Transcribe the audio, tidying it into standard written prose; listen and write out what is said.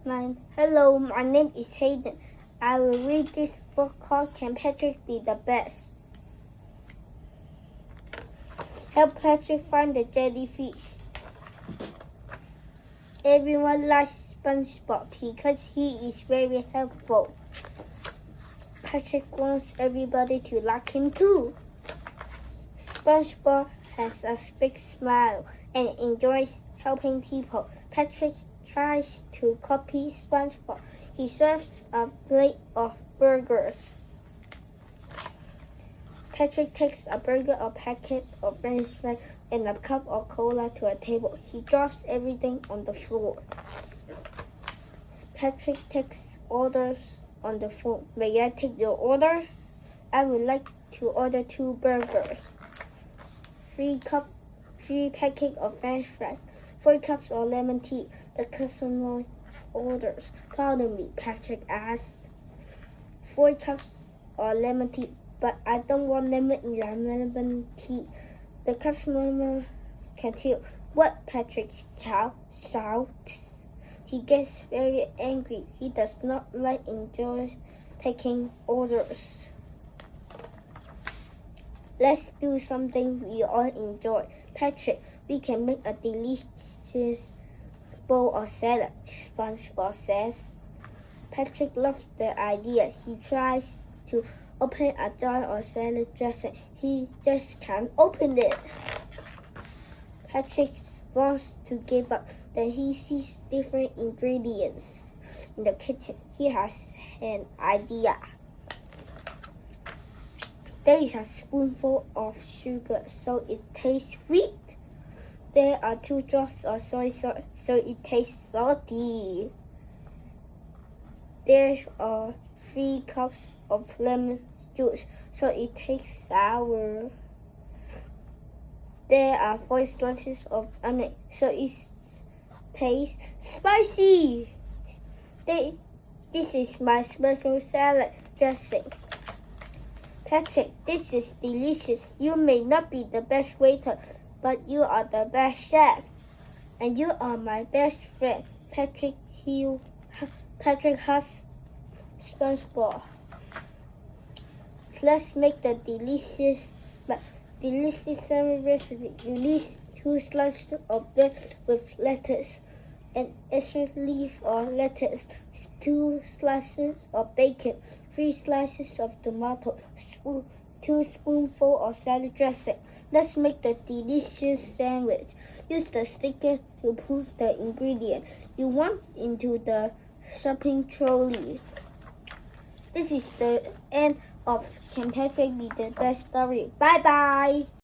Hello, my name is Hayden. I will read this book called Can Patrick Be the Best? Help Patrick find the jellyfish. Everyone likes SpongeBob because he is very helpful. Patrick wants everybody to like him too. SpongeBob has a big smile and enjoys helping people. Patrick tries to copy SpongeBob. He serves a plate of burgers. Patrick takes a burger, a packet of French fries, and a cup of cola to a table. He drops everything on the floor. Patrick takes orders on the phone. May I take your order? I would like to order 2 burgers, 3 packets of French fries, 4 cups of lemon tea. The customer orders. Pardon me, Patrick asked. 4 cups of lemon tea, but I don't want lemon in lemon tea. The customer can tell what Patrick shouts. He gets very angry. He does not enjoy taking orders. Let's do something we all enjoy. Patrick, we can make a delicious bowl of salad, SpongeBob says. Patrick loves the idea. He tries to open a jar of salad dressing. He just can't open it. Patrick wants to give up. Then he sees different ingredients in the kitchen. He has an idea. There is a spoonful of sugar, so it tastes sweet. There are 2 drops of soy sauce, so it tastes salty. There are 3 cups of lemon juice, so it tastes sour. There are 4 slices of onion, so it tastes spicy. This is my special salad dressing. Patrick, this is delicious. You may not be the best waiter, but you are the best chef. And you are my best friend. Patrick hugs SpongeBob. Let's make the delicious sandwich recipe. You need 2 slices of bread with lettuce, an extra leaf of lettuce, 2 slices of bacon, 3 slices of tomato, 2 spoonfuls of salad dressing. Let's make the delicious sandwich. Use the sticker to put the ingredients you want into the shopping trolley. This is the end of Can Patrick Be the Best story. Bye bye.